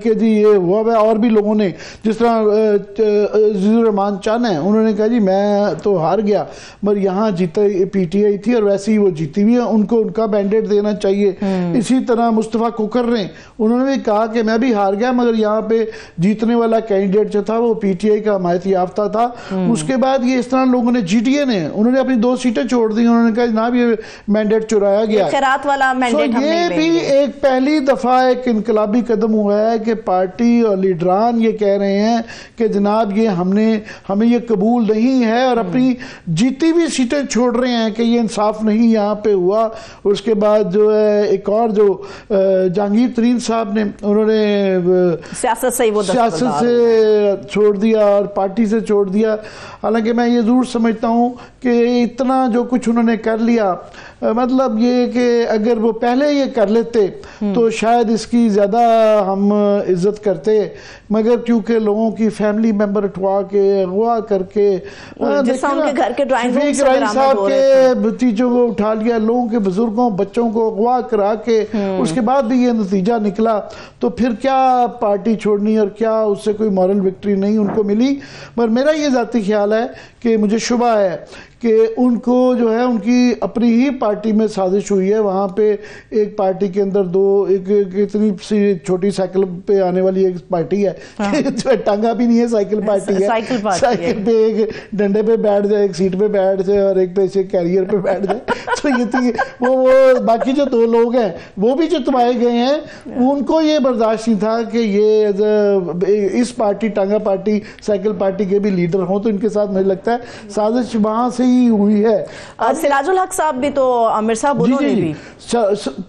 کہ جی یہ ہوا ہے، اور بھی لوگوں نے جس طرح عزیز الرحمان چان ہیں، انہوں نے کہا جی میں تو ہار گیا مگر یہاں جیتا پی ٹی آئی تھی اور ویسے ہی وہ جیتی ہوئی ہے، ان کو ان کا مینڈیٹ دینا چاہیے۔ اسی طرح مصطفیٰ کوکر نے انہوں نے بھی کہا کہ میں بھی ہار گیا مگر یہاں پہ جیتنے والا کینڈیڈیٹ جو تھا وہ پی ٹی آئی کا حمایت یافتہ تھا۔ اس کے بعد یہ اس طرح لوگوں نے جی ڈی اے نے انہوں نے اپنی 2 سیٹیں چھوڑ دی، انہوں نے کہا جناب یہ مینڈیٹ چرایا گیا۔ خیرات والا مینڈیٹ ہم نہیں یہ لیں بھی گے۔ ایک پہلی دفعہ ایک انقلابی قدم ہوا ہے کہ پارٹی اور لیڈران یہ کہہ رہے ہیں کہ جناب یہ ہمیں یہ قبول نہیں ہے، اور اپنی جیتی بھی سیٹیں چھوڑ رہے ہیں کہ یہ انصاف نہیں یہاں پہ ہوا۔ اس کے بعد جو ہے ایک اور جو جہانگیر ترین صاحب نے انہوں نے سیاست سے چھوڑ دیا اور پارٹی سے چھوڑ دیا۔ حالانکہ میں یہ ضرور سمجھتا ہوں کہ اتنا جو کچھ انہوں نے کر لیا، مطلب یہ کہ اگر وہ پہلے یہ کر لیتے تو شاید اس کی زیادہ ہم عزت کرتے، مگر کیونکہ لوگوں کی فیملی ممبر اٹھوا کے اغوا کر کے شفیق رائی صاحب کے بھتیجوں کو اٹھا لیا، لوگوں کے بزرگوں بچوں کو اغوا کرا کے اس کے بعد بھی یہ نتیجہ نکلا، تو پھر کیا پارٹی چھوڑنی اور کیا اس سے کوئی مورل وکٹری نہیں ان کو ملی۔ مگر میرا یہ ذاتی خیال ہے کہ مجھے شبہ ہے کہ ان کو جو ہے ان کی اپنی ہی پارٹی میں سازش ہوئی ہے۔ وہاں پہ ایک پارٹی کے اندر ایک اتنی سی چھوٹی سائیکل پہ آنے والی ایک پارٹی ہے جو ٹانگا بھی نہیں ہے، سائیکل پارٹی ہے، سائیکل پہ ایک ڈنڈے پہ بیٹھ جائے، ایک سیٹ پہ بیٹھ جائے اور ایک پہ کیریئر پہ بیٹھ جائے۔ تو یہ تھی وہ باقی جو 2 لوگ ہیں وہ بھی جو تمائے گئے ہیں ان کو یہ برداشت نہیں تھا کہ یہ اس پارٹی ٹانگا پارٹی سائیکل پارٹی کے بھی لیڈر ہوں، تو ان کے ساتھ مجھے لگتا ہے سازش وہاں سے ہی ہوئی ہے۔ سراج الحق صاحب بھی تو عامر صاحب انہوں نے بھی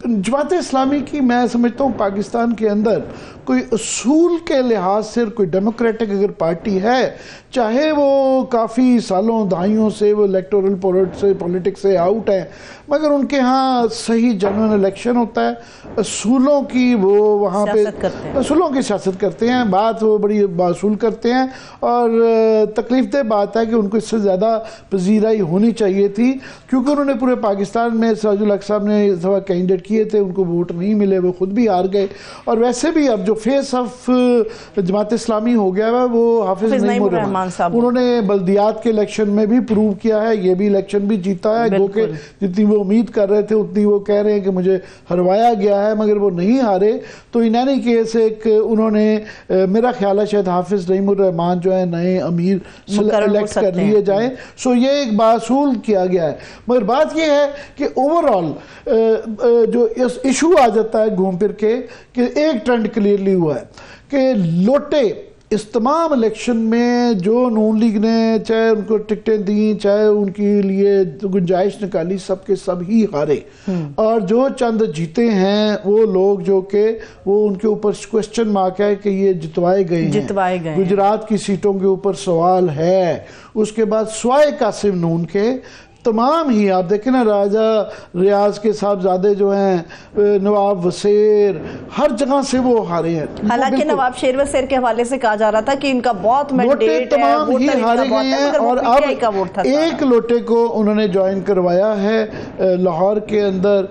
جماعت اسلامی کی میں سمجھتا ہوں پاکستان کے اندر کوئی اصول کے لحاظ سے کوئی ڈیموکریٹک اگر پارٹی ہے، چاہے وہ کافی سالوں دہائیوں سے وہ الیکٹورل پولیٹکس سے آؤٹ ہے، مگر ان کے ہاں صحیح جنرل الیکشن ہوتا ہے، اصولوں کی وہ وہاں پہ اصولوں کی سیاست کرتے ہیں، بات وہ بڑی باصول کرتے ہیں، اور تکلیف دہ بات ہے کہ ان کو اس سے زیادہ پذیرائی ہونی چاہیے تھی، کیونکہ انہوں نے پورے پاکستان میں سراج الحق صاحب نے اس دفعہ کینڈیڈیٹ کیے تھے، ان کو ووٹ نہیں ملے، وہ خود بھی ہار گئے، اور ویسے بھی اب جو فیس آف جماعت اسلامی ہو گیا ہے وہ حافظ نعیم الرحمان صاحب، انہوں نے بلدیات کے الیکشن میں بھی پروو کیا ہے، یہ بھی الیکشن بھی جیتا ہے، گو کہ جتنی وہ امید کر رہے تھے اتنی وہ کہہ رہے ہیں کہ مجھے ہروایا گیا ہے، مگر وہ نہیں ہارے۔ تو ان اینی کیس ایک انہوں نے میرا خیال ہے شاید حافظ نعیم الرحمان جو ہے نئے امیر الیکٹ کر لیے جائیں، سو یہ ایک باصول کیا گیا ہے۔ مگر بات یہ ہے کہ اوورآل جو ایشو آ جاتا ہے گھوم پھر کے کہ ایک ٹرینڈ کلیئرلی ہوا ہے کہ لوٹے اس تمام الیکشن میں جو نون لیگ نے چاہے ان کو ٹکٹیں دیں، چاہے ان کے لیے گنجائش نکالی، سب کے سب ہی ہارے، اور جو چند جیتے ہیں وہ لوگ جو کہ وہ ان کے اوپر کوسچن مارک ہے کہ یہ جتوائے گئے ہیں۔ گجرات کی سیٹوں کے اوپر سوال ہے۔ اس کے بعد سوائے قاسم نون کے تمام ہی آپ دیکھیں نا، راجہ ریاض کے صاحبزادے جو ہیں، نواب وزیر، ہر جگہ سے وہ ہارے ہیں۔ حالانکہ نواب شیر وزیر کے حوالے سے کہا جا رہا تھا کہ ان کا بہت مینڈیٹ ہے، تمام ہی ہارے گئے ہیں، اور اب ایک لوٹے کو انہوں نے جوائن کروایا ہے لاہور کے اندر،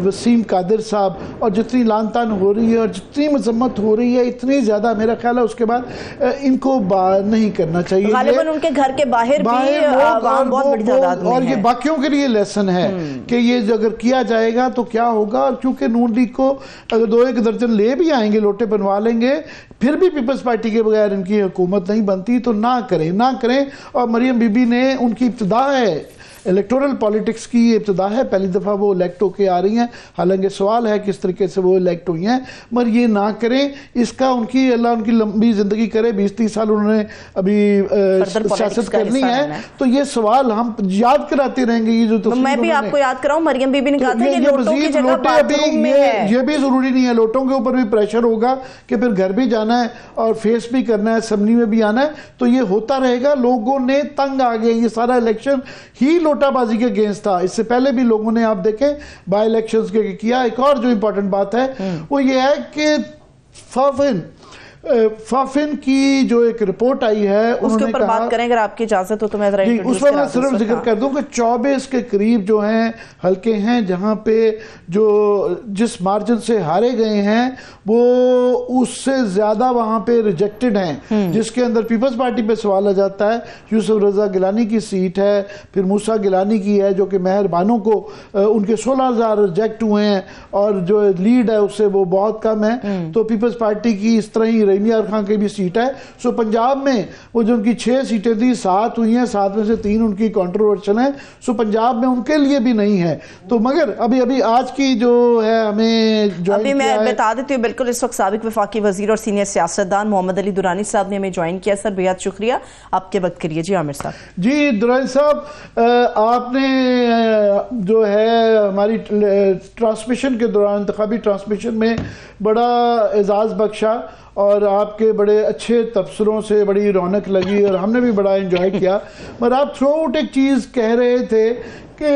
وسیم قادر صاحب، اور جتنی لان تان ہو رہی ہے اور جتنی مذمت ہو رہی ہے اتنی زیادہ، میرا خیال ہے اس کے بعد ان کو نہیں کرنا چاہیے۔ غالباً ان کے گھر کے باہر بھی عوام بہت بڑی تعداد میں، اور یہ باقیوں کے لیے لیسن ہے کہ یہ اگر کیا جائے گا تو کیا ہوگا، کیونکہ نون لیگ کو اگر 2-1 درجن لے بھی آئیں گے، لوٹے بنوا لیں گے، پھر بھی پیپلز پارٹی کے بغیر ان کی حکومت نہیں بنتی، تو نہ کریں۔ اور مریم بی بی نے ان کی ابتدا ہے الیکٹورل پالیٹکس کی ابتدا ہے، پہلی دفعہ وہ الیکٹ ہو کے آ رہی ہیں، حالانکہ سوال ہے کس طریقے سے وہ الیکٹ ہوئی ہیں، مگر یہ نہ کریں، اس کا ان کی اللہ ان کی لمبی زندگی کرے، 20-30 سال انہوں نے ابھی سیاست کرنی ہے، تو یہ سوال ہم یاد کراتے رہیں گے۔ یہ جو میں بھی آپ کو یاد کراؤں، مریم بی بی نے کہا تھا کہ لوٹوں کی جگہ باتھ روم میں ہے، یہ بھی ضروری نہیں ہے، لوٹوں کے اوپر بھی پریشر ہوگا کہ پھر گھر بھی جانا ہے اور فیس بھی کرنا ہے، اسمبلی میں بھی آنا ہے، تو یہ ہوتا رہے گا۔ لوگوں نے تنگ آ گئے، یہ سارا الیکشن ہی لوٹا بازی کے اگینسٹ تھا، اس سے پہلے بھی لوگوں نے آپ دیکھیں بائی الیکشنز کے کیا۔ ایک اور جو امپورٹنٹ بات ہے وہ یہ ہے کہ فافن فافن کی جو ایک رپورٹ آئی ہے اس کے اوپر بات کریں اگر آپ کی اجازت ہو تو میں ذرا اس پر میں صرف ذکر کر دوں کہ 24 کے قریب جو ہیں حلقے ہیں جہاں پہ جو جس مارجن سے ہارے گئے ہیں وہ اس سے زیادہ وہاں پہ ریجیکٹڈ ہیں، جس کے اندر پیپلز پارٹی پہ سوال آ جاتا ہے۔ یوسف رضا گیلانی کی سیٹ ہے، پھر موسیٰ گیلانی کی ہے جو کہ مہر بانو کو ان کے 16,000 ریجیکٹ ہوئے ہیں اور جو لیڈ ہے اس سے وہ بہت کم ہے، تو پیپلز پارٹی کی اس طرح ہی رحیم یار خان کی بھی سیٹ ہے۔ سو پنجاب میں وہ جو ان کی 6 سیٹیں تھی 7 ہوئی ہیں، 7 میں سے 3 ان کی کنٹروورشل ہیں، سو پنجاب میں ان کے لیے بھی نہیں ہے۔ تو مگر ابھی آج کی جو ہے ہمیں جوائن ابھی میں بتا دیتی ہوں، بالکل اس وقت سابق وفاقی وزیر اور سینئر سیاستدان محمد علی درانی صاحب نے ہمیں جوائن کیا۔ سر بہت شکریہ آپ کے وقت کے لیے۔ جی عامر صاحب۔ جی درانی صاحب، آپ نے جو ہے ہماری ٹرانسمیشن کے دوران انتخابی ٹرانسمیشن میں بڑا اعزاز بخشا اور آپ کے بڑے اچھے تبصروں سے بڑی رونق لگی اور ہم نے بھی بڑا انجوائے کیا، مگر آپ تھرو آؤٹ ایک چیز کہہ رہے تھے کہ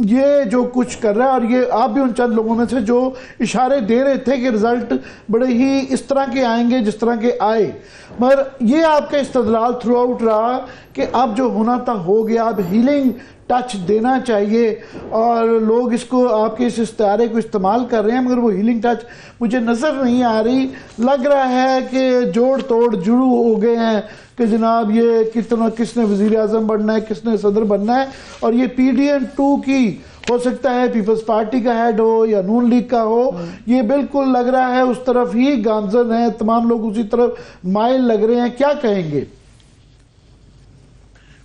یہ جو کچھ کر رہا ہے، اور یہ آپ بھی ان چند لوگوں میں سے جو اشارے دے رہے تھے کہ رزلٹ بڑے ہی اس طرح کے آئیں گے جس طرح کے آئے، مگر یہ آپ کا استدلال تھرو آؤٹ رہا کہ اب جو ہونا تھا ہو گیا، اب ہیلنگ ٹچ دینا چاہیے، اور لوگ اس کو آپ کے اس استعارے کو استعمال کر رہے ہیں، مگر وہ ہیلنگ ٹچ مجھے نظر نہیں آ رہی۔ لگ رہا ہے کہ جوڑ توڑ جڑو ہو گئے ہیں کہ جناب یہ کس نے وزیر اعظم بننا ہے، کس نے صدر بننا ہے، اور یہ پی ڈی این 2 کی ہو سکتا ہے پیپلز پارٹی کا ہیڈ ہو یا نون لیگ کا ہو، یہ بالکل لگ رہا ہے اس طرف ہی گامزن ہے، تمام لوگ اسی طرف مائل لگ رہے ہیں، کیا کہیں گے؟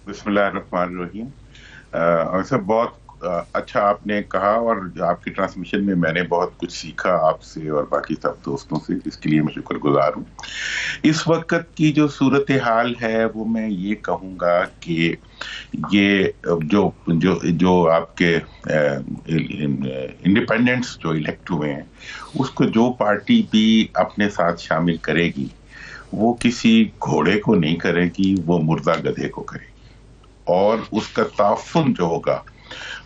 بسم اللہ الرحمن الرحیم۔ بہت اچھا آپ نے کہا، اور آپ کی ٹرانسمیشن میں میں نے بہت کچھ سیکھا آپ سے اور باقی سب دوستوں سے، اس کے لیے میں شکر گزار ہوں۔ اس وقت کی جو صورتحال ہے وہ میں یہ کہوں گا کہ یہ جو آپ کے انڈیپینڈنٹس جو الیکٹ ہوئے ہیں، اس کو جو پارٹی بھی اپنے ساتھ شامل کرے گی وہ کسی گھوڑے کو نہیں کرے گی، وہ مردہ گدھے کو کرے گی، اور اس کا تعفن جو ہوگا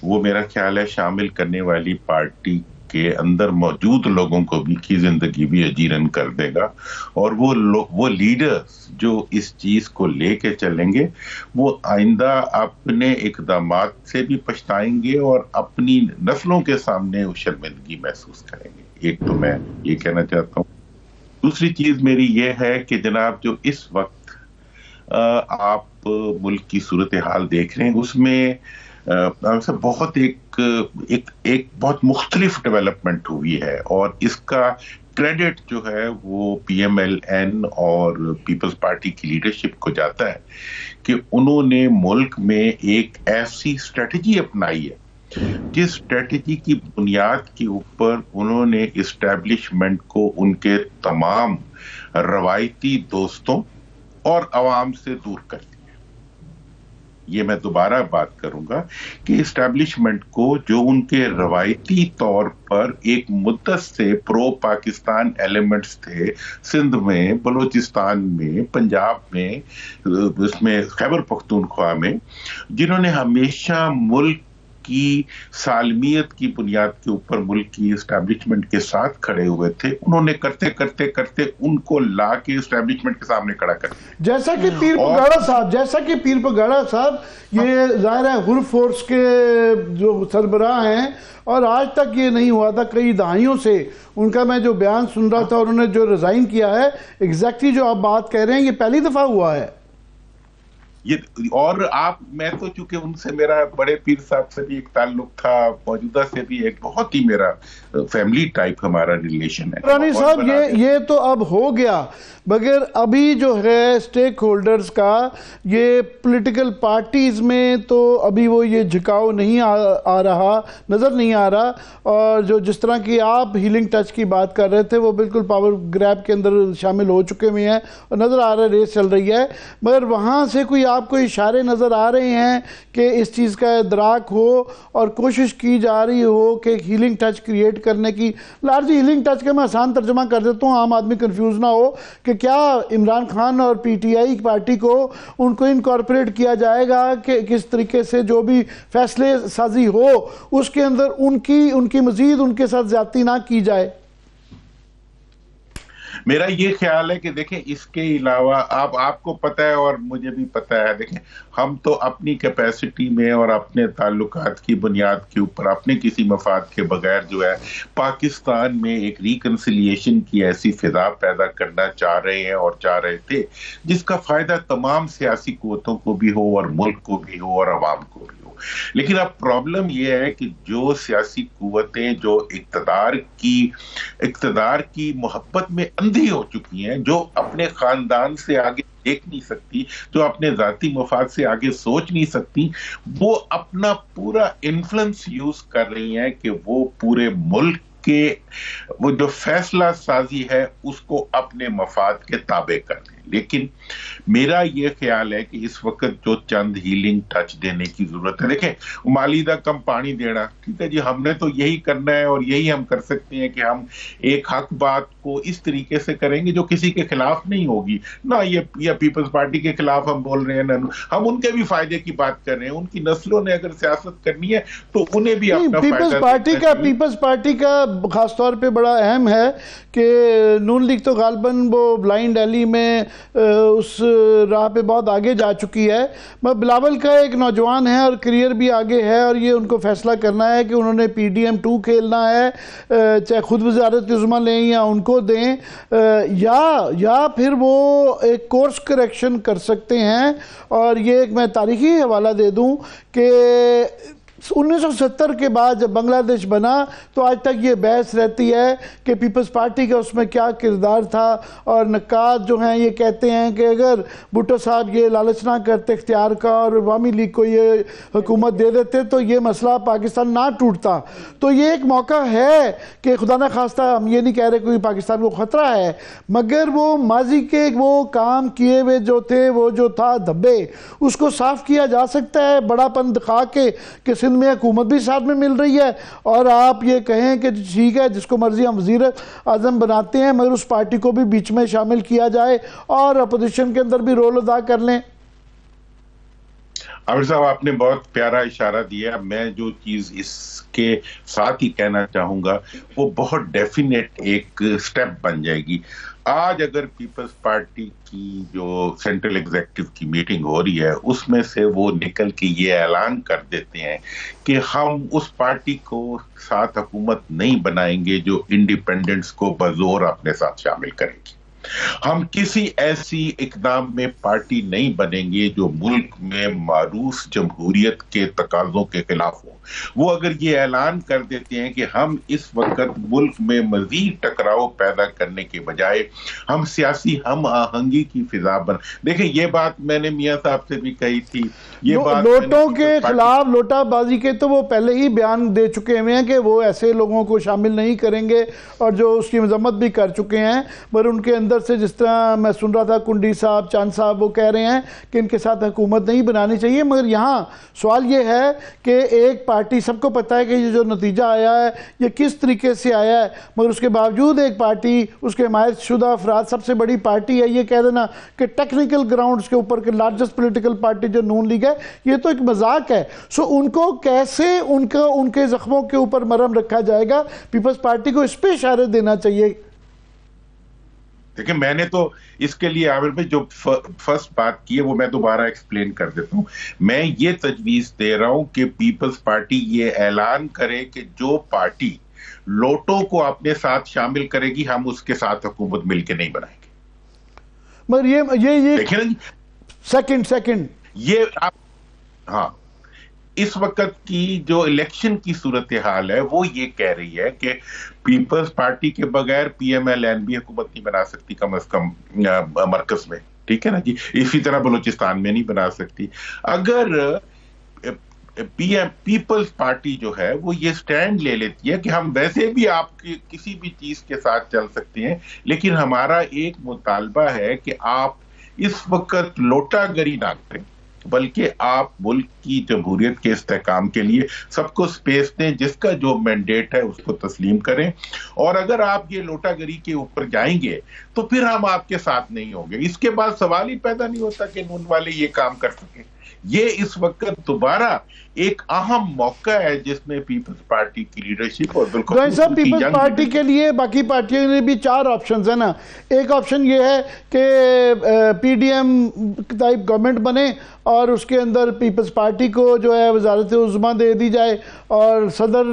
وہ میرا خیال ہے شامل کرنے والی پارٹی کے اندر موجود لوگوں کو بھی کی زندگی بھی اجیرن کر دے گا، اور وہ لیڈرز جو اس چیز کو لے کے چلیں گے وہ آئندہ اپنے اقدامات سے بھی پچھتائیں گے اور اپنی نسلوں کے سامنے شرمندگی محسوس کریں گے۔ ایک تو میں یہ کہنا چاہتا ہوں۔ دوسری چیز میری یہ ہے کہ جناب جو اس وقت آپ ملک کی صورتحال دیکھ رہے ہیں اس میں بہت ایک بہت مختلف ڈیولپمنٹ ہوئی ہے، اور اس کا کریڈٹ جو ہے وہ پی ایم ایل این اور پیپلز پارٹی کی لیڈرشپ کو جاتا ہے کہ انہوں نے ملک میں ایک ایسی اسٹریٹجی اپنائی ہے جس اسٹریٹجی کی بنیاد کے اوپر انہوں نے اسٹیبلشمنٹ کو ان کے تمام روایتی دوستوں اور عوام سے دور کر دیا۔ یہ میں دوبارہ بات کروں گا کہ اسٹیبلشمنٹ کو جو ان کے روایتی طور پر ایک مدت سے پرو پاکستان ایلیمنٹس تھے، سندھ میں، بلوچستان میں، پنجاب میں، اس میں خیبر پختونخوا میں، جنہوں نے ہمیشہ ملک کی سالمیت کی بنیاد کے اوپر ملک کی اسٹیبلشمنٹ کے ساتھ کھڑے ہوئے تھے، انہوں نے کرتے کرتے ان کو لا کے اسٹیبلشمنٹ کے سامنے کھڑا کر دیا۔ جیسا کہ پیر پگاڑا صاحب یہ ظاہر ہے حر فورس کے جو سربراہ ہیں، اور آج تک یہ نہیں ہوا تھا، کئی دہائیوں سے ان کا میں جو بیان سن رہا تھا، اور انہوں نے جو ریزائن کیا ہے، ایگزیکٹلی جو آپ بات کہہ رہے ہیں یہ پہلی دفعہ ہوا ہے۔ اور میں تو چونکہ ان سے میرا بڑے پیر صاحب سے بھی ایک تعلق تھا، موجودہ سے بھی ایک بہت ہی میرا فیملی ٹائپ ہمارا ریلیشن ہے۔ رانی صاحب یہ تو اب ہو گیا، مگر ابھی جو ہے سٹیک ہولڈرز کا یہ پولیٹیکل پارٹیز میں تو ابھی وہ یہ جھکاؤ نہیں آ رہا، نظر نہیں آ رہا، اور جو جس طرح کی آپ ہیلنگ ٹچ کی بات کر رہے تھے وہ بالکل پاور گریب کے اندر شامل ہو چکے ہوئے ہیں، اور نظر آ رہا ہے ریس چل رہی ہے، مگر وہاں سے کوئی آپ کو اشارے نظر آ رہے ہیں کہ اس چیز کا ادراک ہو اور کوشش کی جا رہی ہو کہ ہیلنگ ٹچ کریٹ کرنے کی؟ لارجی ہیلنگ ٹچ کا میں آسان ترجمہ کر دیتا ہوں، عام آدمی کنفیوز نہ ہو، کہ کیا عمران خان اور پی ٹی آئی پارٹی کو ان کو انکارپوریٹ کیا جائے گا کہ کس طریقے سے جو بھی فیصلے سازی ہو اس کے اندر ان کی مزید ان کے ساتھ زیادتی نہ کی جائے؟ میرا یہ خیال ہے کہ دیکھیں اس کے علاوہ آپ کو پتہ ہے اور مجھے بھی پتہ ہے، دیکھیں ہم تو اپنی کیپیسٹی میں اور اپنے تعلقات کی بنیاد کے اوپر اپنے کسی مفاد کے بغیر جو ہے پاکستان میں ایک ریکنسیلیشن کی ایسی فضا پیدا کرنا چاہ رہے ہیں اور چاہ رہے تھے جس کا فائدہ تمام سیاسی قوتوں کو بھی ہو اور ملک کو بھی ہو اور عوام کو بھی ہو. لیکن اب پرابلم یہ ہے کہ جو سیاسی قوتیں جو اقتدار کی محبت میں اندھی ہو چکی ہیں، جو اپنے خاندان سے آگے دیکھ نہیں سکتی، جو اپنے ذاتی مفاد سے آگے سوچ نہیں سکتی، وہ اپنا پورا انفلوئنس یوز کر رہی ہیں کہ وہ پورے ملک کے وہ جو فیصلہ سازی ہے اس کو اپنے مفاد کے تابع کر دیں. لیکن میرا یہ خیال ہے کہ اس وقت جو چند ہیلنگ ٹچ دینے کی ضرورت ہے. دیکھیں مالیدہ کم پانی دینا، ٹھیک ہے جی، ہم نے تو یہی کرنا ہے اور یہی ہم کر سکتے ہیں کہ ہم ایک حق بات کو اس طریقے سے کریں گے جو کسی کے خلاف نہیں ہوگی. نہ یہ پیپلز پارٹی کے خلاف ہم بول رہے ہیں، نہ ہم ان کے بھی فائدے کی بات کر رہے ہیں. ان کی نسلوں نے اگر سیاست کرنی ہے تو انہیں بھی اپنا پیپلز پارٹی کا خاص طور پہ بڑا اہم ہے کہ نون لیگ تو غالباً وہ بلائنڈ ایلی میں اس راہ پہ بہت آگے جا چکی ہے. بلاول کا ایک نوجوان ہے اور کریئر بھی آگے ہے، اور یہ ان کو فیصلہ کرنا ہے کہ انہوں نے پی ڈی ایم 2 کھیلنا ہے، چاہے خود وزارت عظمیٰ لیں یا ان کو دیں، یا پھر وہ ایک کورس کریکشن کر سکتے ہیں. اور یہ ایک میں تاریخی حوالہ دے دوں کہ 1970 کے بعد جب بنگلہ دیش بنا تو آج تک یہ بحث رہتی ہے کہ پیپلز پارٹی کا اس میں کیا کردار تھا. اور نقاد جو ہیں یہ کہتے ہیں کہ اگر بھٹو صاحب یہ لالچ نہ کرتے اختیار کا اور عوامی لیگ کو یہ حکومت دے دیتے تو یہ مسئلہ پاکستان نہ ٹوٹتا. تو یہ ایک موقع ہے کہ خدا نہ خواستہ، ہم یہ نہیں کہہ رہے کوئی پاکستان کو خطرہ ہے، مگر وہ ماضی کے وہ کام کیے ہوئے جو تھے، وہ جو تھا دھبے، اس کو صاف کیا جا سکتا ہے بڑا پن دکھا کے کہ سندھ میں حکومت بھی ساتھ میں مل رہی ہے، اور آپ یہ کہیں کہ ٹھیک ہے جس کو مرضی ہم وزیر اعظم بناتے ہیں، مگر اس پارٹی کو بھی بیچ میں شامل کیا جائے اور اپوزیشن کے اندر بھی رول ادا کر لیں. عامر صاحب آپ نے بہت پیارا اشارہ دیا. میں جو چیز اس کے ساتھ ہی کہنا چاہوں گا وہ بہت ڈیفینیٹ ایک سٹیپ بن جائے گی. آج اگر پیپلز پارٹی کی جو سینٹرل ایگزیکٹو کی میٹنگ ہو رہی ہے اس میں سے وہ نکل کے یہ اعلان کر دیتے ہیں کہ ہم اس پارٹی کو ساتھ حکومت نہیں بنائیں گے جو انڈیپینڈنٹس کو بزور اپنے ساتھ شامل کرے گی، ہم کسی ایسی اقدام میں پارٹی نہیں بنیں گے جو ملک میں معروف جمہوریت کے تقاضوں کے خلاف ہو. وہ اگر یہ اعلان کر دیتے ہیں کہ ہم اس وقت ملک میں مزید ٹکراؤ پیدا کرنے کے بجائے ہم سیاسی ہم آہنگی کی فضا دیکھیں یہ بات میں نے میاں صاحب سے بھی کہی تھی، یہ بات لوٹوں کے خلاف، لوٹا بازی کے تو وہ پہلے ہی بیان دے چکے ہوئے ہیں کہ وہ ایسے لوگوں کو شامل نہیں کریں گے، اور جو اس کی مذمت بھی کر چکے ہیں. مگر ان کے اندر سے جس طرح میں سن رہا تھا کنڈی صاحب، چاند صاحب، وہ کہہ رہے ہیں کہ ان کے ساتھ حکومت نہیں بنانی چاہیے. مگر یہاں سوال یہ ہے کہ ایک پارٹی، سب کو پتہ ہے کہ یہ جو نتیجہ آیا ہے یہ کس طریقے سے آیا ہے، مگر اس کے باوجود ایک پارٹی، اس کے حمایت شدہ افراد، سب سے بڑی پارٹی ہے، یہ کہہ دینا کہ ٹیکنیکل گراؤنڈز کے اوپر کہ لارجسٹ پولیٹیکل پارٹی جو نون لیگ ہے، یہ تو ایک مذاق ہے. ان کو کیسے ان کے زخموں کے اوپر مرہم رکھا جائے گا؟ پیپلز پارٹی کو اس پہ اشارے دینا چاہیے. دیکھیں میں نے تو اس کے لیے عامر بھائی جو فرسٹ بات کی ہے وہ میں دوبارہ ایکسپلین کر دیتا ہوں. میں یہ تجویز دے رہا ہوں کہ پیپلز پارٹی یہ اعلان کرے کہ جو پارٹی لوٹوں کو اپنے ساتھ شامل کرے گی ہم اس کے ساتھ حکومت مل کے نہیں بنائیں گے. مگر یہ دیکھیں نا سیکنڈ یہ ہاں اس وقت کی جو الیکشن کی صورتحال ہے وہ یہ کہہ رہی ہے کہ پیپلز پارٹی کے بغیر پی ایم ایل این بھی حکومت نہیں بنا سکتی کم از کم مرکز میں، ٹھیک ہے نا جی. اسی طرح بلوچستان میں نہیں بنا سکتی. اگر پیپلز پارٹی جو ہے وہ یہ سٹینڈ لے لیتی ہے کہ ہم ویسے بھی آپ کی کسی بھی چیز کے ساتھ چل سکتے ہیں، لیکن ہمارا ایک مطالبہ ہے کہ آپ اس وقت لوٹا گری نہ کریں بلکہ آپ ملک کی جمہوریت کے استحکام کے لیے سب کو سپیس دیں، جس کا جو مینڈیٹ ہے اس کو تسلیم کریں. اور اگر آپ یہ لوٹا گری کے اوپر جائیں گے تو پھر ہم آپ کے ساتھ نہیں ہوں گے. اس کے بعد سوال ہی پیدا نہیں ہوتا کہ نون والے یہ کام کر سکیں. یہ اس وقت دوبارہ ایک اہم موقع ہے جس میں پیپلز پارٹی کی لیڈرشپ اور صاحب پیپلز پارٹی کے لیے باقی پارٹیوں کے لیے بھی 4 آپشنز ہیں نا. ایک آپشن یہ ہے کہ P D M type government بنے اور اس کے اندر پیپلز پارٹی کو جو ہے وزارت عظمیٰ دے دی جائے اور صدر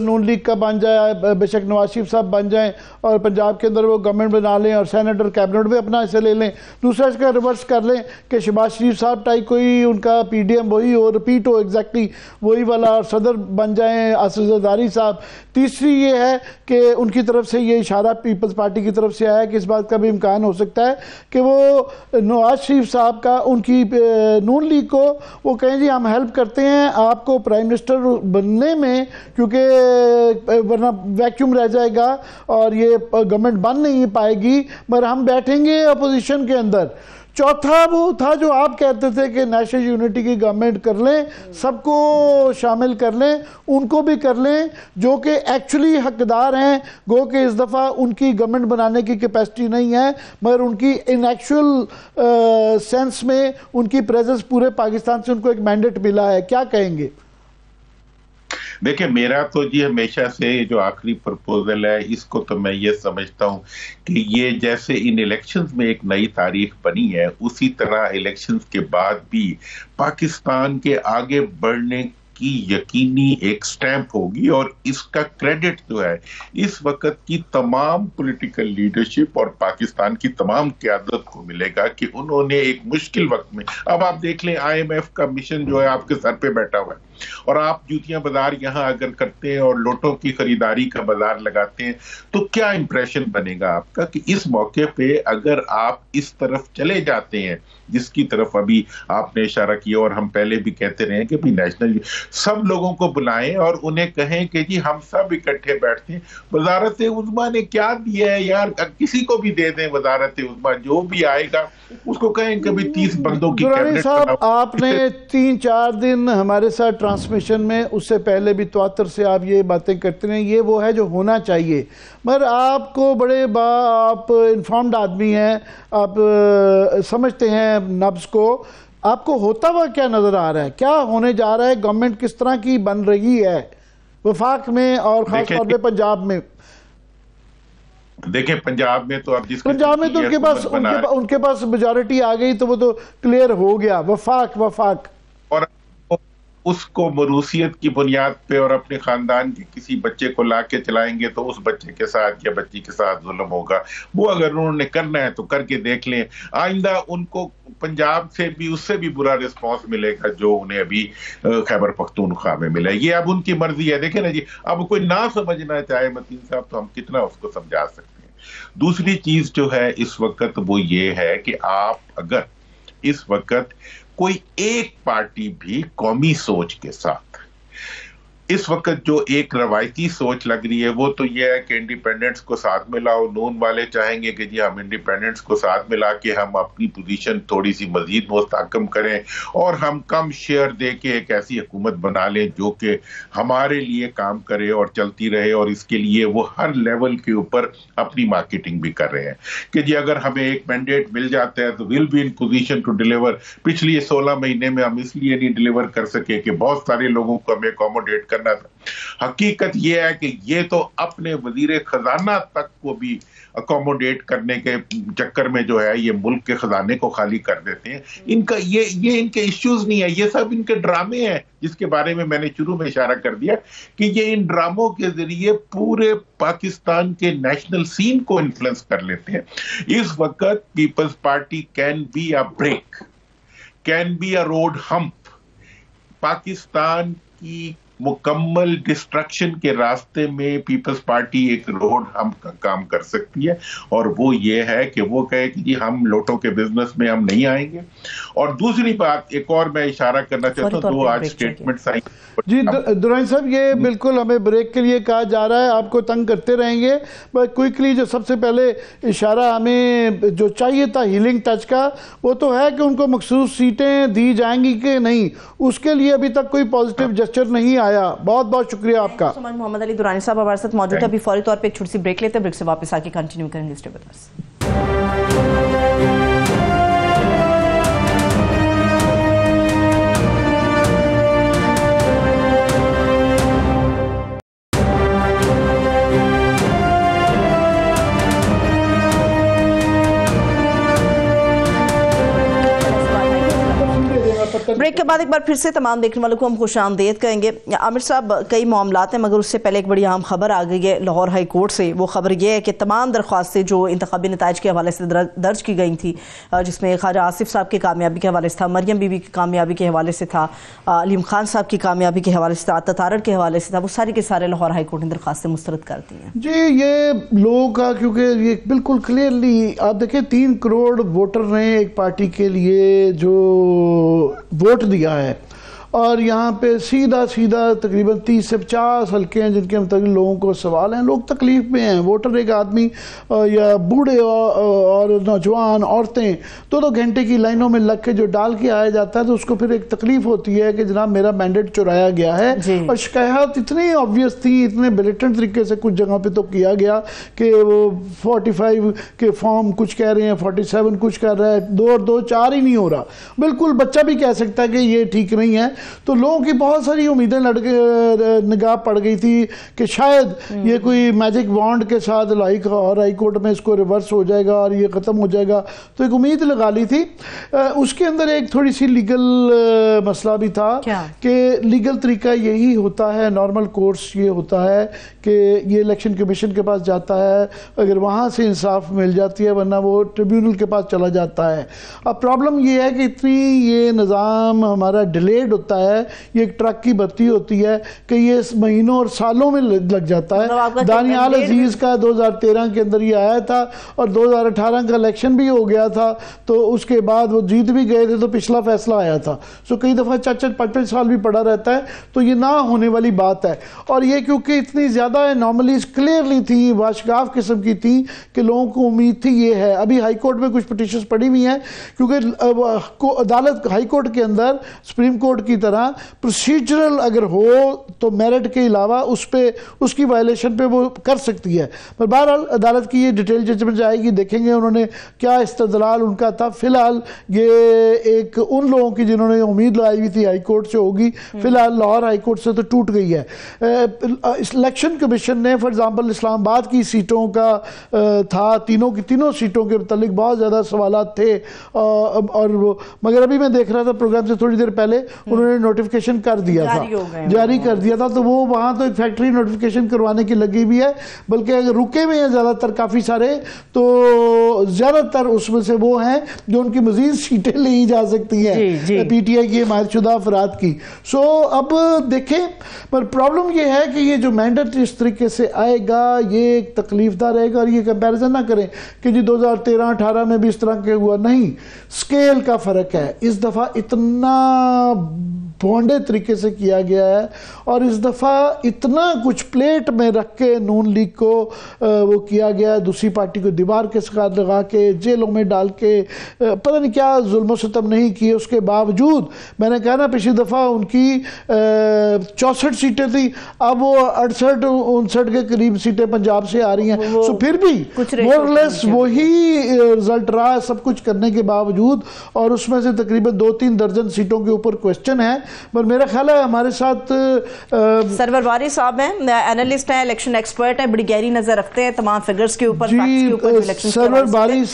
نون لیگ کا بن جائے, بے شک نواز شریف صاحب بن جائیں اور پنجاب کے اندر وہ گورنمنٹ بنا لیں اور سینیٹر کیبنٹ بھی اپنا حصہ لے لیں. دوسرا اس کا ریورس کر لیں کہ شہباز شریف صاحب ٹائپ کوئی ان کا پی ڈی ایم وہی ہو, رپیٹ ہو ایگزیکٹلی وہی والا اور صدر بن جائیں آصف زرداری صاحب. تیسری یہ ہے کہ ان کی طرف سے یہ اشارہ پیپلز پارٹی کی طرف سے آیا کہ اس بات کا بھی امکان ہو سکتا ہے کہ وہ نواز شریف صاحب کا ان کی نون لیگ کو وہ کہیں جی ہم ہیلپ کرتے ہیں آپ کو پرائم منسٹر بننے میں, کیونکہ ورنہ ویکیوم رہ جائے گا اور یہ گورنمنٹ بن نہیں پائے گی, مگر ہم بیٹھیں گے اپوزیشن کے اندر. چوتھا وہ تھا جو آپ کہتے تھے کہ نیشنل یونٹی کی گورنمنٹ کر لیں, سب کو شامل کر لیں, ان کو بھی کر لیں جو کہ ایکچولی حقدار ہیں, گو کہ اس دفعہ ان کی گورنمنٹ بنانے کی کیپیسٹی نہیں ہے مگر ان کی ان ایکچوئل سینس میں ان کی پریزنس پورے پاکستان سے ان کو ایک مینڈیٹ ملا ہے. کیا کہیں گے؟ دیکھیں میرا تو جی ہمیشہ سے جو آخری پرپوزل ہے اس کو تو میں یہ سمجھتا ہوں کہ یہ جیسے ان الیکشنز میں ایک نئی تاریخ بنی ہے اسی طرح الیکشنز کے بعد بھی پاکستان کے آگے بڑھنے کی یقینی ایک سٹیمپ ہوگی اور اس کا کریڈٹ جو ہے اس وقت کی تمام پولیٹیکل لیڈرشپ اور پاکستان کی تمام قیادت کو ملے گا کہ انہوں نے ایک مشکل وقت میں, اب آپ دیکھ لیں آئی ایم ایف کا مشن جو ہے آپ کے سر پہ بیٹھا ہوا ہے اور آپ جوتیاں بازار یہاں اگر کرتے ہیں اور لوٹوں کی خریداری کا بازار لگاتے ہیں تو کیا امپریشن بنے گا آپ کا کہ اس موقع پہ اگر آپ اس طرف چلے جاتے ہیں جس کی طرف ابھی آپ نے اشارہ کیا اور ہم پہلے بھی کہتے رہے کہ بھی نیشنل سب لوگوں کو بلائیں اور انہیں کہیں کہ جی ہم سب اکٹھے بیٹھتے ہیں, وزارت عظمیٰ نے کیا دیا ہے یار, کسی کو بھی دے دیں وزارت عظمیٰ, جو بھی آئے گا اس کو کہیں کہ بھی 30 بندوں کی درانی صاحب آپ نے 3-4 دن ہمارے ساتھ ٹرانسمیشن میں, اس سے پہلے بھی تواتر سے آپ یہ باتیں کرتے ہیں, یہ وہ ہے جو ہونا چاہیے, مگر آپ کو بڑے آپ انفارمڈ آدمی ہیں, آپ سمجھتے ہیں نبض کو, آپ کو ہوتا ہوا کیا نظر آ رہا ہے, کیا ہونے جا رہا ہے, گورنمنٹ کس طرح کی بن رہی ہے وفاق میں اور خاص طور پہ پنجاب میں؟ دیکھیں پنجاب میں تو اب پنجاب میں تو ان کے پاس میجورٹی آ گئی تو وہ تو کلیئر ہو گیا, وفاق اور اس کو موروثیت کی بنیاد پہ اور اپنے خاندان کے کسی بچے کو لا کے چلائیں گے تو اس بچے کے ساتھ یا بچی کے ساتھ ظلم ہوگا. وہ اگر انہوں نے کرنا ہے تو کر کے دیکھ لیں, آئندہ ان کو پنجاب سے بھی اس سے بھی برا رسپانس ملے گا جو انہیں ابھی خیبر پختونخوا میں ملا ہے. یہ اب ان کی مرضی ہے. دیکھیں نا جی, اب کوئی نہ سمجھنا چاہے متین صاحب تو ہم کتنا اس کو سمجھا سکتے ہیں. دوسری چیز جو ہے اس وقت وہ یہ ہے کہ آپ اگر اس وقت کوئی ایک پارٹی بھی قومی سوچ کے ساتھ, اس وقت جو ایک روایتی سوچ لگ رہی ہے وہ تو یہ ہے کہ انڈیپینڈنٹس کو ساتھ میں لاؤ. نون والے چاہیں گے کہ جی ہم انڈیپینڈنٹس کو ساتھ میں لا کے ہم اپنی پوزیشن تھوڑی سی مزید مستحکم کریں اور ہم کم شیئر دے کے ایک ایسی حکومت بنا لیں جو کہ ہمارے لیے کام کرے اور چلتی رہے, اور اس کے لیے وہ ہر لیول کے اوپر اپنی مارکیٹنگ بھی کر رہے ہیں کہ جی اگر ہمیں ایک مینڈیٹ مل جاتا ہے تو will be in position to deliver. پچھلی 16 مہینے میں ہم اس لیے نہیں ڈیلیور کر سکے کہ بہت سارے لوگوں کو ہمیں اکوموڈیٹ کرنا تھا. حقیقت یہ ہے کہ یہ تو اپنے وزیر خزانہ تک کو بھی اکوموڈیٹ کرنے کے چکر میں جو ہے یہ ملک کے خزانے کو خالی کر دیتے ہیں. ان کا یہ ان کے ایشوز نہیں ہے, یہ سب ان کے ڈرامے ہیں جس کے بارے میں میں نے شروع میں اشارہ کر دیا کہ یہ ان ڈراموں کے ذریعے پورے پاکستان کے نیشنل سین کو انفلوئنس کر لیتے ہیں. اس وقت Peoples Party can be a brake, can be a road hump. Pakistan کی مکمل ڈسٹرکشن کے راستے میں پیپلز پارٹی ایک روڈ ہم کا کام کر سکتی ہے, اور وہ یہ ہے کہ وہ کہے کہ جی ہم لوٹوں کے بزنس میں ہم نہیں آئیں گے. اور دوسری بات ایک اور میں اشارہ کرنا چاہتا ہوں, دو آج سٹیٹمنٹس آئی. جی درانی صاحب, یہ بالکل ہمیں بریک کے لیے کہا جا رہا ہے, آپ کو تنگ کرتے رہیں گے, بس کوئکلی جو سب سے پہلے اشارہ ہمیں جو چاہیے تھا ہیلنگ ٹچ کا, وہ تو ہے کہ ان کو مخصوص سیٹیں دی جائیں گی کہ نہیں, اس کے لیے ابھی تک کوئی پازیٹیو جسچر نہیں آیا. بہت بہت شکریہ آپ کا. محمد علی درانی صاحب ہمارے ساتھ موجود ہے. ابھی فوری طور پہ ایک چھوٹی سی بریک لیتے ہیں, بریک سے واپس آ کے کنٹینیو کریں گے. Stay with us. بعد ایک بار پھر سے تمام دیکھنے والوں کو ہم خوش آمدید کہیں گے. عامر صاحب کئی معاملات ہیں مگر اس سے پہلے ایک بڑی اہم خبر آ گئی ہے لاہور ہائی کورٹ سے. وہ خبر یہ ہے کہ تمام درخواستیں جو انتخابی نتائج کے حوالے سے درج کی گئی تھی جس میں خواجہ آصف صاحب کی کامیابی کے حوالے سے تھا, مریم بی بی کی کامیابی کے حوالے سے تھا, علیم خان صاحب کی کامیابی کے حوالے سے تھا, تتارڑ کے حوالے سے تھا, وہ سارے کے سارے لاہور ہائی کورٹ نے درخواستیں مسترد کر دی ہیں. جی یہ لوگوں کا کیونکہ یہ بالکل کلیئرلی آپ دیکھیں 3 کروڑ ووٹر نے ایک پارٹی کے لیے جو ووٹ دیا ہے اور یہاں پہ سیدھا تقریباً 30 سے 50 حلقے ہیں جن کے متعلق لوگوں کو سوال ہیں. لوگ تکلیف میں ہیں. ووٹر ایک آدمی یا بوڑھے اور نوجوان عورتیں 2 گھنٹے کی لائنوں میں لگ کے جو ڈال کے آیا جاتا ہے تو اس کو پھر ایک تکلیف ہوتی ہے کہ جناب میرا مینڈیٹ چرایا گیا ہے. اور شکایات اتنی آبویس تھی, اتنے بلیٹنٹ طریقے سے کچھ جگہ پہ تو کیا گیا کہ وہ 45 کے فارم کچھ کہہ رہے ہیں, 47 کچھ کہہ رہا ہے, 2 اور 2 4 ہی نہیں ہو رہا. بالکل بچہ بھی کہہ سکتا ہے کہ یہ ٹھیک نہیں ہے. تو لوگوں کی بہت ساری امیدیں نگاہ پڑ گئی تھی کہ شاید یہ کوئی میجک وانڈ کے ساتھ ہائی کورٹ میں اس کو ریورس ہو جائے گا اور یہ ختم ہو جائے گا. تو ایک امید لگا لی تھی. اس کے اندر ایک تھوڑی سی لیگل مسئلہ بھی تھا کہ لیگل طریقہ یہی ہوتا ہے, نارمل کورس یہ ہوتا ہے کہ یہ الیکشن کمیشن کے پاس جاتا ہے, اگر وہاں سے انصاف مل جاتی ہے ورنہ وہ ٹریبیونل کے پاس چلا جاتا ہے. اب پرابلم یہ ہے کہ اتنی یہ نظام ہمارا ڈیلیڈ ہوتا ہے, یہ ایک ٹرک کی بتی ہوتی ہے کہ یہ مہینوں اور سالوں میں لگ جاتا ہے. دانیال عزیز کا 2013 کے اندر یہ آیا تھا اور 2018 کا الیکشن بھی ہو گیا تھا, تو اس کے بعد وہ جیت بھی گئے تھے تو پچھلا فیصلہ آیا تھا. سو کئی دفعہ 4-5 سال بھی پڑا رہتا ہے, تو یہ نہ ہونے والی بات ہے. اور یہ کیونکہ اتنی زیادہ انارملیز کلیئرلی تھی, واشگاف قسم کی تھی کہ لوگوں کو امید تھی. یہ ہے ابھی ہائی کورٹ میں کچھ پٹیشنز پڑی ہوئی ہیں کیونکہ عدالت ہائی کورٹ کے اندر سپریم کورٹ کی طرح پروسیجرل اگر ہو تو میرٹ کے علاوہ اس کی وائلیشن پہ وہ کر سکتی ہے. پر بہرحال عدالت کی یہ ڈیٹیل ججمنٹ جائے گی, دیکھیں گے انہوں نے کیا استدلال ان کا تھا. فی الحال یہ ایک ان لوگوں کی جنہوں نے امید لائی ہوئی تھی ہائی کورٹ سے ہوگی, فی الحال لاہور ہائی کورٹ سے تو ٹوٹ گئی ہے. الیکشن کمیشن نے فار ایگزامپل اسلام آباد کی سیٹوں کا تھا, تینوں سیٹوں کے متعلق بہت زیادہ سوالات تھے, اور مگر ابھی میں دیکھ رہا تھا پروگرام سے تھوڑی دیر پہلے انہوں نے نوٹیفیکیشن کر دیا تھا, جاری کر دیا تھا. تو وہ وہاں تو ایک فیکٹری نوٹیفیکیشن کروانے کی لگی بھی ہے, بلکہ اگر رکے ہوئے ہیں زیادہ تر کافی سارے, تو زیادہ تر اس میں سے وہ ہیں جو ان کی مزید سیٹیں لی جا سکتی ہیں پی ٹی آئی کی حمایت شدہ افراد کی. سو اب دیکھیں, پر پرابلم یہ ہے کہ یہ جو مینڈیٹ اس طریقے سے آئے گا یہ ایک تکلیف دہ رہے گا. اور یہ کمپیریزن نہ کریں کہ جی 2013-18 میں بھی اس طرح کے ہوا, نہیں, سکیل کا فرق ہے. اس دفعہ اتنا بونڈے طریقے سے کیا گیا ہے اور اس دفعہ اتنا کچھ پلیٹ میں رکھ کے نون لیگ کو وہ کیا گیا ہے, دوسری پارٹی کو دیوار کے ساتھ لگا کے جیلوں میں ڈال کے پتہ نہیں کیا ظلم و ستم نہیں کیے. اس کے باوجود میں نے کہا نا پچھلی دفعہ ان کی 64 سیٹیں تھیں, اب وہ 68-69 کے قریب سیٹیں پنجاب سے آ رہی ہیں. سو پھر بھی مور لیس وہی رزلٹ رہا سب کچھ کرنے کے باوجود, اور اس میں سے تقریباً 2-3 درجن سیٹوں کے اوپر کوسچن ہے. پر میرا خیال ہے ہمارے ساتھ سرور باری صاحب ہیں, اینالسٹ ہیں, الیکشن ایکسپرٹ ہیں, بڑی گہری نظر رکھتے ہیں تمام فگرز کے اوپر. جی سرور باری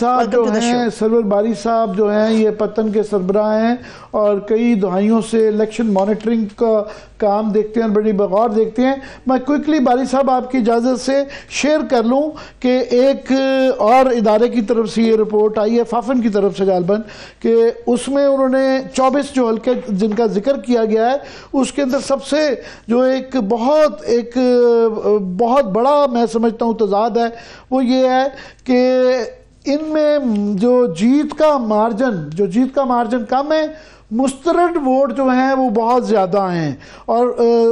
صاحب جو ہیں یہ پتن کے سربراہ ہیں اور کئی دہائیوں سے الیکشن مانیٹرنگ کا کام دیکھتے ہیں, بڑی بغور دیکھتے ہیں. میں کوئکلی باری صاحب آپ کی اجازت سے شیئر کر لوں کہ ایک اور ادارے کی طرف سے یہ رپورٹ آئی ہے, فافن کی طرف سے غالباً, کہ اس میں انہوں نے 24 جو حلقے جن کا ذکر کیا گیا ہے اس کے اندر سب سے جو ایک بہت بڑا میں سمجھتا ہوں تضاد ہے وہ یہ ہے کہ ان میں جو جیت کا مارجن کم ہے, مسترد ووٹ جو ہیں وہ بہت زیادہ ہیں اور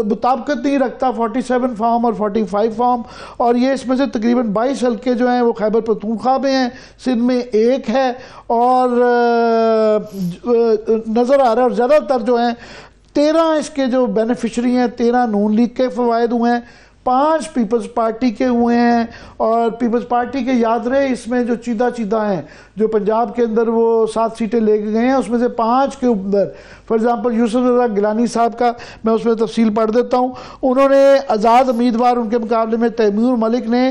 مطابقت نہیں رکھتا 47 فارم اور 45 فارم. اور یہ اس میں سے تقریباً 22 حلقے جو ہیں وہ خیبر پختونخوا میں ہیں, سندھ میں 1 ہے, اور نظر آ رہا ہے. اور زیادہ تر جو ہیں 13 اس کے جو بینیفیشری ہیں 13 نون لیگ کے فوائد ہوئے ہیں, 5 پیپلز پارٹی کے ہوئے ہیں. اور پیپلز پارٹی کے یاد رہے اس میں جو چیدہ ہیں جو پنجاب کے اندر وہ 7 سیٹیں لے کے گئے ہیں, اس میں سے 5 کے اندر فار ایگزامپل یوسف رضا گیلانی صاحب کا میں اس میں تفصیل پڑھ دیتا ہوں. انہوں نے آزاد امیدوار ان کے مقابلے میں تیمور ملک نے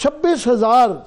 24,000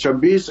26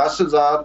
10,000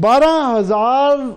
12,000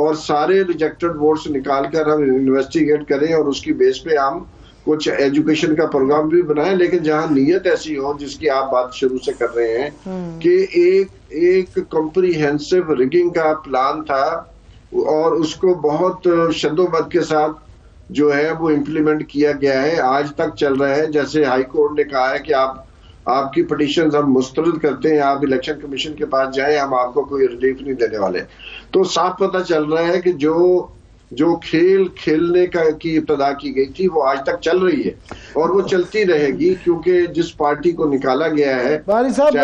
اور سارے ریجیکٹڈ ووٹس نکال کر ہم انویسٹیگیٹ کریں اور اس کی بیس پہ ہم کچھ ایجوکیشن کا پروگرام بھی بنائیں، لیکن جہاں نیت ایسی ہو جس کی آپ بات شروع سے کر رہے ہیں کہ ایک کمپریہنسو ریگنگ کا پلان تھا اور اس کو بہت شد و بد کے ساتھ جو ہے وہ امپلیمنٹ کیا گیا ہے، آج تک چل رہا ہے. جیسے ہائی کورٹ نے کہا ہے کہ آپ کی پٹیشنز ہم مسترد کرتے ہیں، آپ الیکشن کمیشن کے پاس جائیں، ہم آپ کو کوئی ریلیف نہیں دینے والے. تو صاف پتہ چل رہا ہے کہ جو کھیلنے کی ابتدا کی گئی تھی وہ آج تک چل رہی ہے اور وہ چلتی رہے گی، کیونکہ جس پارٹی کو نکالا گیا ہے. باری صاحب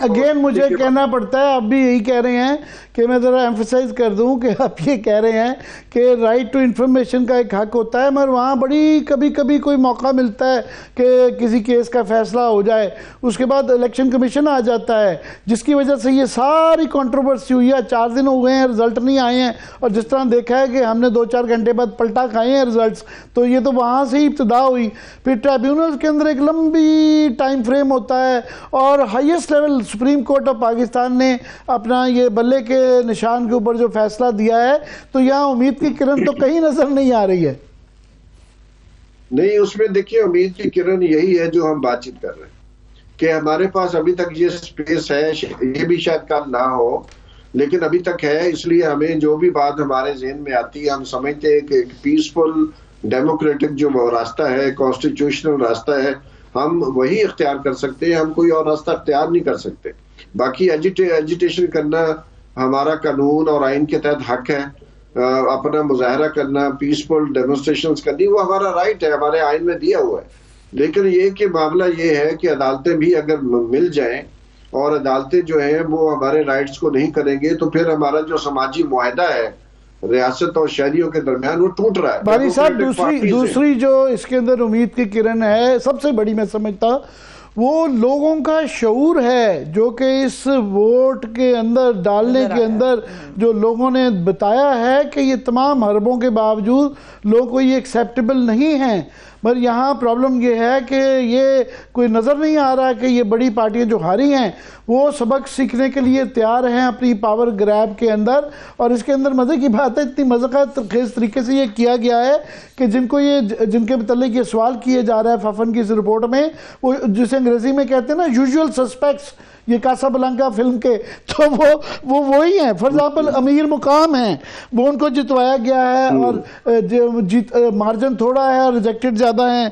اگین مجھے کہنا پڑتا ہے، آپ بھی یہی کہہ رہے ہیں کہ میں ذرا ایمفسائز کر دوں کہ آپ یہ کہہ رہے ہیں کہ رائٹ ٹو انفارمیشن کا ایک حق ہوتا ہے، مگر وہاں بڑی کبھی کوئی موقع ملتا ہے کہ کسی کیس کا فیصلہ ہو جائے، اس کے بعد الیکشن کمیشن آ جاتا ہے، جس کی وجہ سے یہ ساری کنٹروورسی ہوئی ہے. 4 دن ہو گئے ہیں، رزلٹ نہیں آئے ہیں، اور جس طرح دیکھا ہے کہ ہم نے 2-4 گھنٹے بعد پلٹا کھائے ہیں رزلٹس. تو یہ تو وہاں سے ہی ابتدا ہوئی. پھر ٹریبیونل کے اندر ایک لمبی ٹائم فریم ہوتا ہے، اور highest level supreme court of Pakistan نے اپنا یہ بلے کے نشان کے اوپر جو فیصلہ دیا ہے، تو یہاں امید کی کرن تو کہیں نظر نہیں آ رہی ہے. نہیں، اس میں دیکھیے امید کی کرن یہی ہے جو ہم بات چیت کر رہے ہیں کہ ہمارے پاس ابھی تک یہ سپیس ہے، یہ بھی شاید کل نہ ہو لیکن ابھی تک ہے. اس لیے ہمیں جو بھی بات ہمارے ذہن میں آتی ہے، ہم سمجھتے ہیں کہ ایک پیسفل ڈیموکریٹک جو راستہ ہے، کانسٹیٹیوشنل راستہ ہے، ہم وہی اختیار کر سکتے ہیں، ہم کوئی اور راستہ اختیار نہیں کر سکتے. باقی ایجیٹیشن کرنا ہمارا قانون اور آئین کے تحت حق ہے، اپنا مظاہرہ کرنا، پیسفل ڈیمونسٹریشنز کرنی، وہ ہمارا رائٹ ہے، ہمارے آئین میں دیا ہوا ہے. لیکن یہ کہ معاملہ یہ ہے کہ عدالتیں بھی اگر مل جائیں اور عدالتیں جو ہیں وہ ہمارے رائٹس کو نہیں کریں گے، تو پھر ہمارا جو سماجی معاہدہ ہے ریاست اور شہریوں کے درمیان وہ ٹوٹ رہا ہے. باری صاحب دوسری جو اس کے اندر امید کی کرن ہے، سب سے بڑی میں سمجھتا وہ لوگوں کا شعور ہے، جو کہ اس ووٹ کے اندر ڈالنے کے اندر جو لوگوں نے بتایا ہے کہ یہ تمام حربوں کے باوجود لوگوں کو یہ ایکسیپٹیبل نہیں ہیں. مگر یہاں پرابلم یہ ہے کہ یہ کوئی نظر نہیں آ رہا کہ یہ بڑی پارٹیاں جو ہاری ہیں وہ سبق سیکھنے کے لیے تیار ہیں اپنی پاور گریب کے اندر. اور اس کے اندر مزے کی بات ہے، اتنی مذاقت خیز طریقے سے یہ کیا گیا ہے کہ جن کے متعلق یہ سوال کیے جا رہا ہے ففن کی اس رپورٹ میں، وہ جسے انگریزی میں کہتے ہیں نا یوزول سسپیکٹس، یہ کاسا بلانکا فلم کے، تو وہ وہی ہیں. فار ایگزامپل امیر مقام ہیں، وہ ان کو جتوایا گیا ہے اور مارجن تھوڑا ہے اور ریجیکٹڈ زیادہ ہیں.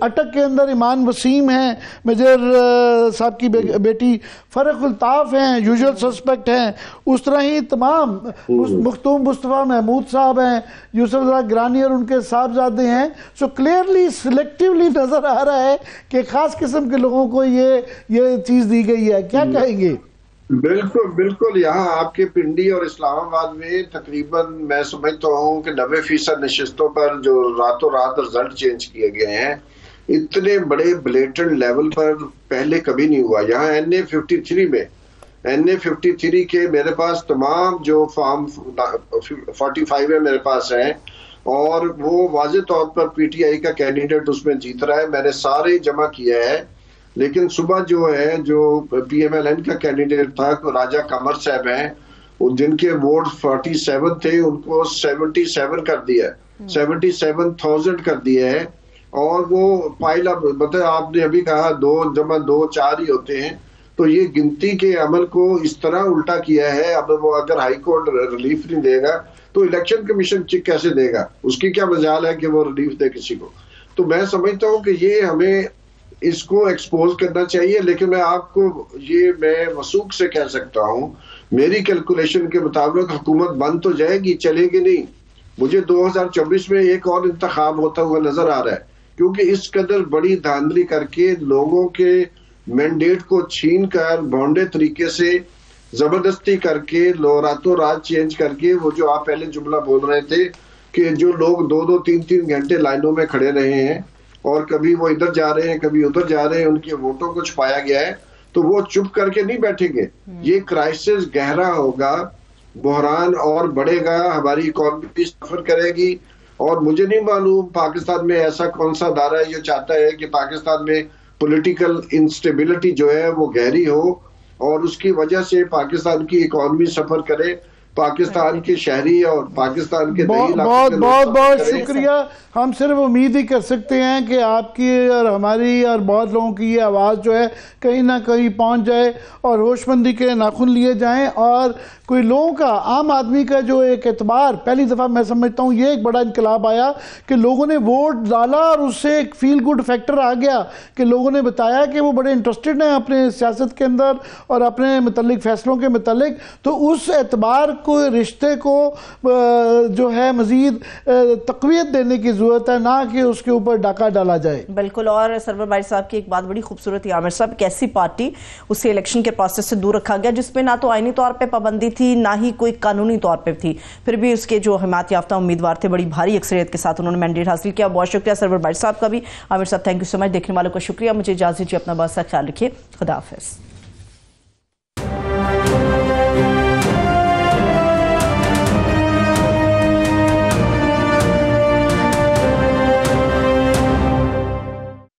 اٹک کے اندر ایمان وسیم ہیں، میجر صاحب کی بیٹی، فرق الطاف ہیں، یوزول سسپیکٹ ہیں. اس طرح ہی تمام مختوم مصطفیٰ محمود صاحب ہیں، یوسف رضا گرانی اور ان کے صاحبزادے ہیں. سو کلیئرلی سلیکٹیولی نظر آ رہا ہے کہ خاص قسم کے لوگوں کو یہ چیز دی گئی ہے. کیا کہیں گے؟ بالکل. یہاں آپ کے پنڈی اور اسلام آباد میں تقریباً میں سمجھتا ہوں کہ 90% نشستوں پر جو راتوں رات رزلٹ چینج کیے گئے ہیں، اتنے بڑے بلیٹنٹ لیول پر پہلے کبھی نہیں ہوا. یہاں NA53 کے میرے پاس تمام جو فارم 45 ہے میرے پاس ہیں، اور وہ واضح طور پر پی ٹی آئی کا کینڈیڈیٹ اس میں جیت رہا ہے. میں نے سارے جمع کیا ہے، لیکن صبح جو پی ایم ایل این کا کینڈیڈیٹ تھا راجہ قمر صاحب ہیں، جن کے ووٹ 47 تھے، ان کو 77 کر دیا ہے، 77,000 کر دیا ہے. اور وہ پائل اب مطلب آپ نے ابھی کہا 2 جمع 2 4 ہی ہوتے ہیں، تو یہ گنتی کے عمل کو اس طرح الٹا کیا ہے. اب وہ اگر ہائی کورٹ ریلیف نہیں دے گا تو الیکشن کمیشن چیک کیسے دے گا؟ اس کی کیا مجال ہے کہ وہ ریلیف دے کسی کو؟ تو میں سمجھتا ہوں کہ یہ ہمیں اس کو ایکسپوز کرنا چاہیے. لیکن میں آپ کو میں وثوق سے کہہ سکتا ہوں، میری کیلکولیشن کے مطابق حکومت بند تو جائے گی، چلے گی نہیں. مجھے 2024 میں ایک اور انتخاب ہوتا ہوا نظر آ رہا ہے، کیونکہ اس قدر بڑی دھاندلی کر کے لوگوں کے مینڈیٹ کو چھین کر بھونڈے طریقے سے زبردستی کر کے راتوں رات چینج کر کے، وہ جو آپ پہلے جملہ بول رہے تھے کہ جو لوگ 2-2 3-3 گھنٹے لائنوں میں کھڑے رہے ہیں اور کبھی وہ ادھر جا رہے ہیں کبھی ادھر جا رہے ہیں، ان کے ووٹوں کو چھپایا گیا ہے، تو وہ چپ کر کے نہیں بیٹھیں گے. یہ کرائسس گہرا ہوگا، بحران اور بڑھے گا، ہماری اکانومی سفر کرے گی. اور مجھے نہیں معلوم پاکستان میں ایسا کون سا ادارہ ہے جو چاہتا ہے کہ پاکستان میں پولیٹیکل انسٹیبلٹی جو ہے وہ گہری ہو اور اس کی وجہ سے پاکستان کی اکانومی سفر کرے. پاکستان کے شہری اور پاکستان کے بہت بہت بہت شکریہ. ہم صرف امید ہی کر سکتے ہیں کہ آپ کی اور ہماری اور بہت لوگوں کی یہ آواز جو ہے کہیں نہ کہیں پہنچ جائے اور ہوش مندی کے ناخن لیے جائیں، اور کوئی لوگوں کا، عام آدمی کا جو ایک اعتبار، پہلی دفعہ میں سمجھتا ہوں یہ ایک بڑا انقلاب آیا کہ لوگوں نے ووٹ ڈالا اور اس سے ایک فیل گڈ فیکٹر آ گیا کہ لوگوں نے بتایا کہ وہ بڑے انٹرسٹڈ ہیں اپنے سیاست کے اندر اور اپنے متعلق فیصلوں کے متعلق. تو اس اعتبار کو، رشتے کو جو ہے مزید تقویت دینے کی ضرورت ہے، نہ کہ اس کے اوپر ڈاکہ ڈالا جائے. بالکل. اور سرور باری صاحب کی ایک بات بڑی خوبصورت ہے عامر صاحب، ایک ایسی پارٹی اسے الیکشن کے پروسیس سے دور رکھا گیا جس میں نہ تو آئینی طور پہ پابندی تھی نہ ہی کوئی قانونی طور پہ تھی، پھر بھی اس کے جو حمایت یافتہ امیدوار تھے بڑی بھاری اکثریت کے ساتھ انہوں نے مینڈیٹ حاصل کیا. بہت شکریہ سرور باری صاحب کا بھی. عامر صاحب تھینک یو سو مچ. دیکھنے والوں کو شکریہ. مجھے اجازت دیجیے، اپنا بہت سا خیال رکھیے. خدا حافظ.